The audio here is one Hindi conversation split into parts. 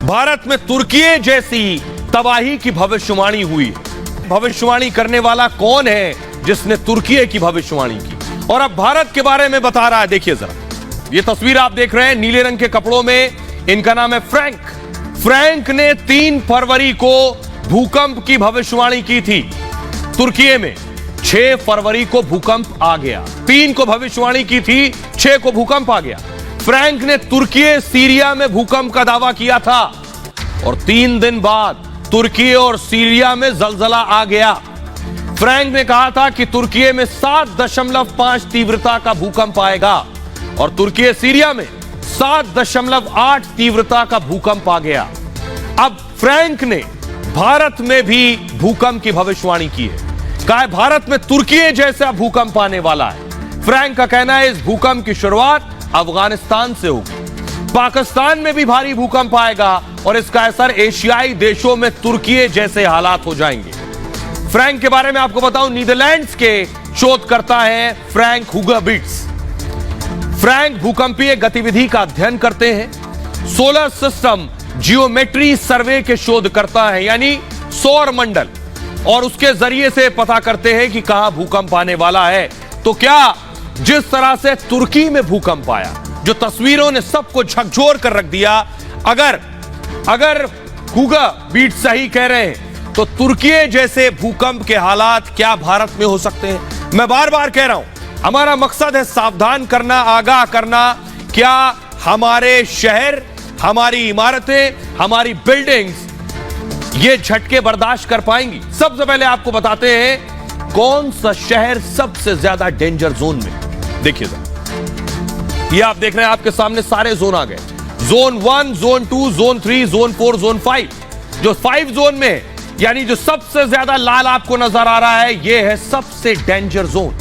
भारत में तुर्की जैसी तबाही की भविष्यवाणी हुई। भविष्यवाणी करने वाला कौन है जिसने तुर्की की भविष्यवाणी की और अब भारत के बारे में बता रहा है। देखिए जरा, ये तस्वीर आप देख रहे हैं नीले रंग के कपड़ों में, इनका नाम है फ्रैंक। फ्रैंक ने 3 फरवरी को भूकंप की भविष्यवाणी की थी। तुर्की में 6 फरवरी को भूकंप आ गया। 3 को भविष्यवाणी की थी, 6 को भूकंप आ गया। फ्रैंक ने तुर्की सीरिया में भूकंप का दावा किया था और 3 दिन बाद तुर्की और सीरिया में जलजला आ गया। फ्रैंक ने कहा था कि तुर्की में 7.5 तीव्रता का भूकंप आएगा और तुर्की सीरिया में 7.8 तीव्रता का भूकंप आ गया। अब फ्रैंक ने भारत में भी भूकंप की भविष्यवाणी की है। कहा है भारत में तुर्की जैसा भूकंप आने वाला है। फ्रैंक का कहना है इस भूकंप की शुरुआत अफगानिस्तान से होगी। पाकिस्तान में भी भारी भूकंप आएगा और इसका असर एशियाई देशों में तुर्की जैसे हालात हो जाएंगे। फ्रैंक के बारे में आपको बताऊं, नीदरलैंड्स के शोधकर्ता हैं फ्रैंक हुगरबिट्स। फ्रैंक भूकंपीय गतिविधि का अध्ययन करते हैं। सोलर सिस्टम जियोमेट्री सर्वे के शोधकर्ता हैं, यानी सौर मंडल, और उसके जरिए से पता करते हैं कि कहां भूकंप आने वाला है। तो क्या जिस तरह से तुर्की में भूकंप आया, जो तस्वीरों ने सबको झकझोर कर रख दिया, अगर हुगरबिट्स सही कह रहे हैं तो तुर्की जैसे भूकंप के हालात क्या भारत में हो सकते हैं? मैं बार बार कह रहा हूं, हमारा मकसद है सावधान करना, आगाह करना। क्या हमारे शहर, हमारी इमारतें, हमारी बिल्डिंग्स ये झटके बर्दाश्त कर पाएंगी? सबसे पहले आपको बताते हैं कौन सा शहर सबसे ज्यादा डेंजर जोन में। देखिए ये आप देख रहे हैं, आपके सामने सारे जोन आ गए। Zone 1, zone 2, zone 3, zone 4, zone 5। जो 5 जोन में, यानी जो सबसे ज्यादा लाल आपको नजर आ रहा है, ये है सबसे डेंजर जोन।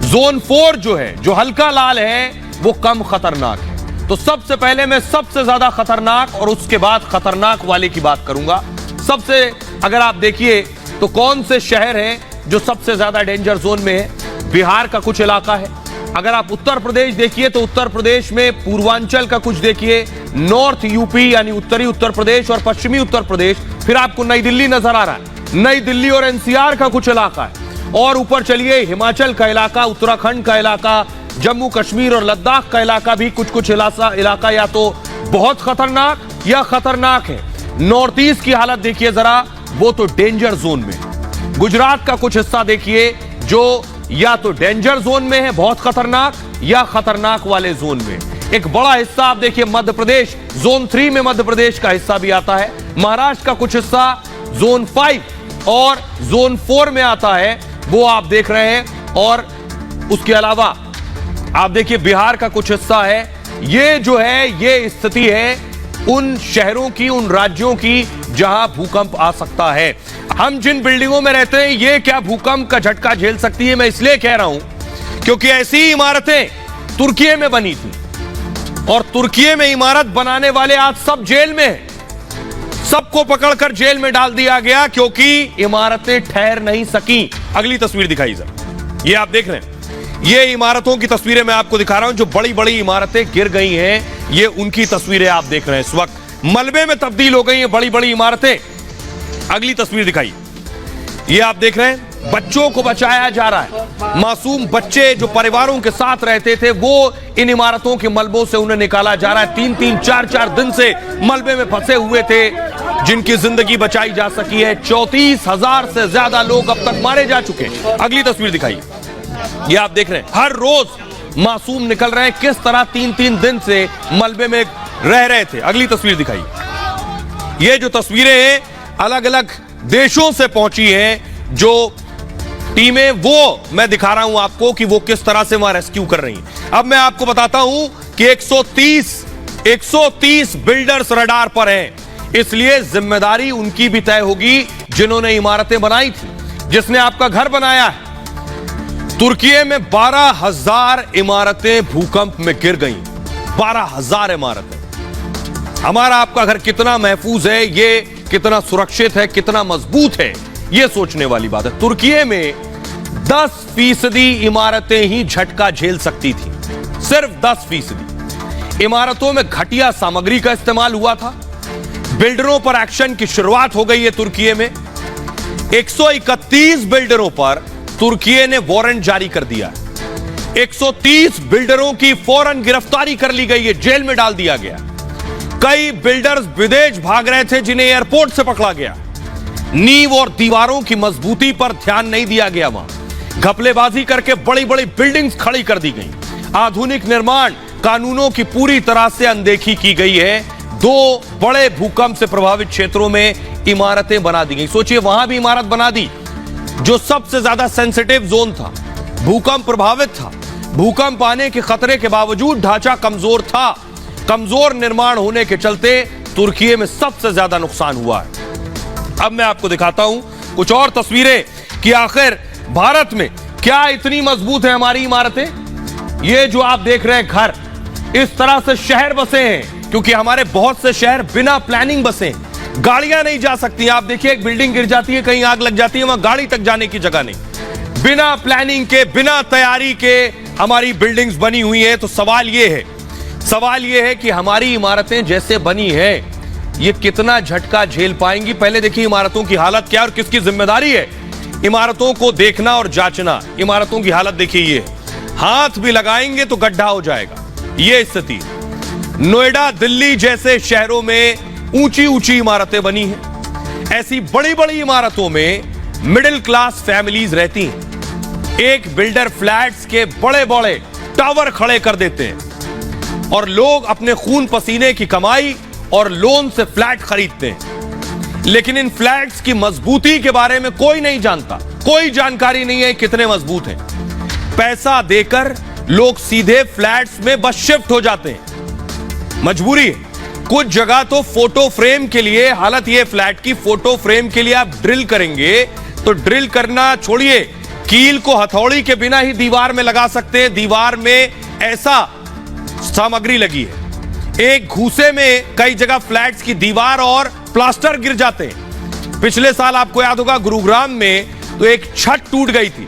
जोन 4 जो है, जो हल्का लाल है, वो कम खतरनाक है। तो सबसे पहले मैं सबसे ज्यादा खतरनाक और उसके बाद खतरनाक वाले की बात करूंगा। सबसे अगर आप देखिए तो कौन से शहर हैं जो सबसे ज्यादा डेंजर जोन में है? बिहार का कुछ इलाका है। अगर आप उत्तर प्रदेश देखिए तो उत्तर प्रदेश में पूर्वांचल का कुछ देखिए, नॉर्थ यूपी यानी उत्तरी उत्तर प्रदेश और पश्चिमी उत्तर प्रदेश, फिर आपको नई दिल्ली नजर आ रहा है। नई दिल्ली और एनसीआर का कुछ इलाका है, और ऊपर चलिए हिमाचल का इलाका, उत्तराखंड का इलाका, जम्मू कश्मीर और लद्दाख का इलाका भी कुछ इलाका या तो बहुत खतरनाक या खतरनाक है। नॉर्थ ईस्ट की हालत देखिए जरा, वो तो डेंजर जोन में। गुजरात का कुछ हिस्सा देखिए जो या तो डेंजर जोन में है, बहुत खतरनाक, या खतरनाक वाले जोन में। एक बड़ा हिस्सा आप देखिए मध्य प्रदेश, जोन 3 में मध्य प्रदेश का हिस्सा भी आता है। महाराष्ट्र का कुछ हिस्सा जोन 5 और जोन 4 में आता है, वो आप देख रहे हैं। और उसके अलावा आप देखिए बिहार का कुछ हिस्सा है। ये जो है, ये स्थिति है उन शहरों की, उन राज्यों की जहां भूकंप आ सकता है। हम जिन बिल्डिंगों में रहते हैं, ये क्या भूकंप का झटका झेल सकती है? मैं इसलिए कह रहा हूं क्योंकि ऐसी इमारतें तुर्की में बनी थी और तुर्की में इमारत बनाने वाले आज सब जेल में हैं। सबको पकड़कर जेल में डाल दिया गया क्योंकि इमारतें ठहर नहीं सकी। अगली तस्वीर दिखाई जरा, ये आप देख रहे हैं, ये इमारतों की तस्वीरें मैं आपको दिखा रहा हूं। जो बड़ी बड़ी इमारतें गिर गई हैं, ये उनकी तस्वीरें आप देख रहे हैं। इस वक्त मलबे में तब्दील हो गई हैं बड़ी बड़ी इमारतें। अगली तस्वीर दिखाई, ये आप देख रहे हैं, बच्चों को बचाया जा रहा है। मासूम बच्चे जो परिवारों के साथ रहते थे, वो इन इमारतों के मलबों से उन्हें निकाला जा रहा है। 3-3, 4-4 दिन से मलबे में फंसे हुए थे, जिनकी जिंदगी बचाई जा सकी है। 34,000 से ज्यादा लोग अब तक मारे जा चुके हैं। अगली तस्वीर दिखाई, ये आप देख रहे हैं, हर रोज मासूम निकल रहे हैं। किस तरह 3-3 दिन से मलबे में रह रहे थे। अगली तस्वीर दिखाई, ये जो तस्वीरें हैं अलग अलग देशों से पहुंची हैं, जो टीमें, वो मैं दिखा रहा हूं आपको कि वो किस तरह से वहां रेस्क्यू कर रही हैं। अब मैं आपको बताता हूं कि 130 बिल्डर्स रडार पर हैं, इसलिए जिम्मेदारी उनकी भी तय होगी जिन्होंने इमारतें बनाई थी, जिसने आपका घर बनाया है। तुर्की में 12,000 इमारतें भूकंप में गिर गई। 12,000 इमारतें। हमारा आपका घर कितना महफूज है, ये कितना सुरक्षित है, कितना मजबूत है, यह सोचने वाली बात है। तुर्की में 10% इमारतें ही झटका झेल सकती थी, सिर्फ 10%। इमारतों में घटिया सामग्री का इस्तेमाल हुआ था। बिल्डरों पर एक्शन की शुरुआत हो गई है तुर्की में। 131 बिल्डरों पर तुर्की ने वारंट जारी कर दिया है। 130 बिल्डरों की फौरन गिरफ्तारी कर ली गई है, जेल में डाल दिया गया। कई बिल्डर्स विदेश भाग रहे थे जिन्हें एयरपोर्ट से पकड़ा गया। नींव और दीवारों की मजबूती पर ध्यान नहीं दिया गया, वहां घपलेबाजी करके बड़ी बड़ी बिल्डिंग्स खड़ी कर दी गई। आधुनिक निर्माण कानूनों की पूरी तरह से अनदेखी की गई है। 2 बड़े भूकंप से प्रभावित क्षेत्रों में इमारतें बना दी गई। सोचिए, वहां भी इमारत बना दी जो सबसे ज्यादा सेंसिटिव जोन था, भूकंप प्रभावित था। भूकंप आने के खतरे के बावजूद ढांचा कमजोर था। कमजोर निर्माण होने के चलते तुर्की में सबसे ज्यादा नुकसान हुआ है। अब मैं आपको दिखाता हूं कुछ और तस्वीरें कि आखिर भारत में क्या इतनी मजबूत है हमारी इमारतें। ये जो आप देख रहे हैं घर, इस तरह से शहर बसे हैं क्योंकि हमारे बहुत से शहर बिना प्लानिंग बसे हैं। गाड़ियां नहीं जा सकती। आप देखिए, एक बिल्डिंग गिर जाती है, कहीं आग लग जाती है, वहां गाड़ी तक जाने की जगह नहीं। बिना प्लानिंग के, बिना तैयारी के हमारी बिल्डिंग्स बनी हुई है। तो सवाल यह है कि हमारी इमारतें जैसे बनी है, ये कितना झटका झेल पाएंगी। पहले देखिए इमारतों की हालत क्या और किसकी जिम्मेदारी है इमारतों को देखना और जांचना। इमारतों की हालत देखिए, ये हाथ भी लगाएंगे तो गड्ढा हो जाएगा, ये स्थिति। नोएडा, दिल्ली जैसे शहरों में ऊंची ऊंची इमारतें बनी हैं। ऐसी बड़ी बड़ी इमारतों में मिडिल क्लास फैमिलीज रहती हैं। एक बिल्डर फ्लैट्स के बड़े बड़े टावर खड़े कर देते हैं और लोग अपने खून पसीने की कमाई और लोन से फ्लैट खरीदते हैं। लेकिन इन फ्लैट्स की मजबूती के बारे में कोई नहीं जानता, कोई जानकारी नहीं है कितने मजबूत हैं। पैसा देकर लोग सीधे फ्लैट्स में बस शिफ्ट हो जाते हैं, मजबूरी है। कुछ जगह तो फोटो फ्रेम के लिए, हालत ये फ्लैट की, फोटो फ्रेम के लिए आप ड्रिल करेंगे तो ड्रिल करना छोड़िए, कील को हथौड़ी के बिना ही दीवार में लगा सकते हैं। दीवार में ऐसा सामग्री लगी है, एक घूसे में कई जगह फ्लैट्स की दीवार और प्लास्टर गिर जाते हैं। पिछले साल आपको याद होगा गुरुग्राम में तो एक छत टूट गई थी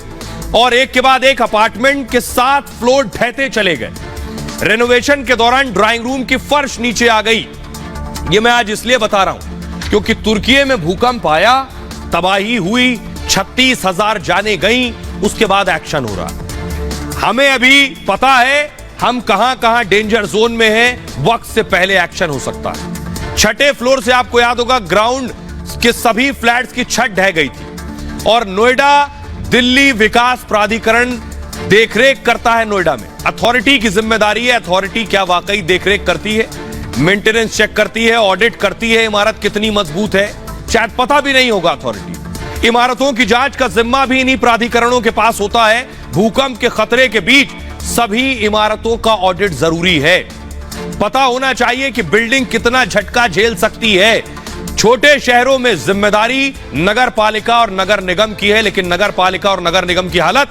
और एक के बाद एक अपार्टमेंट के 7 फ्लोर ढहते चले गए। रेनोवेशन के दौरान ड्राइंग रूम की फर्श नीचे आ गई। यह मैं आज इसलिए बता रहा हूं क्योंकि तुर्की में भूकंप आया, तबाही हुई, 36,000 जाने गई, उसके बाद एक्शन हो रहा। हमें अभी पता है हम कहां कहां डेंजर जोन में हैं, वक्त से पहले एक्शन हो सकता है। 6ठे फ्लोर से आपको याद होगा ग्राउंड के सभी फ्लैट्स की छत ढह गई थी और नोएडा दिल्ली विकास प्राधिकरण देखरेख करता है। नोएडा में अथॉरिटी की जिम्मेदारी है। अथॉरिटी क्या वाकई देखरेख करती है, मेंटेनेंस चेक करती है, ऑडिट करती है, इमारत कितनी मजबूत है, शायद पता भी नहीं होगा अथॉरिटी। इमारतों की जांच का जिम्मा भी इन्हीं प्राधिकरणों के पास होता है। भूकंप के खतरे के बीच सभी इमारतों का ऑडिट जरूरी है। पता होना चाहिए कि बिल्डिंग कितना झटका झेल सकती है। छोटे शहरों में जिम्मेदारी नगर पालिका और नगर निगम की है, लेकिन नगर पालिका और नगर निगम की हालत,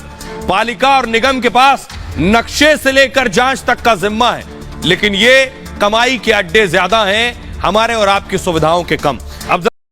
पालिका और निगम के पास नक्शे से लेकर जांच तक का जिम्मा है, लेकिन ये कमाई के अड्डे ज्यादा हैं, हमारे और आपकी सुविधाओं के कम।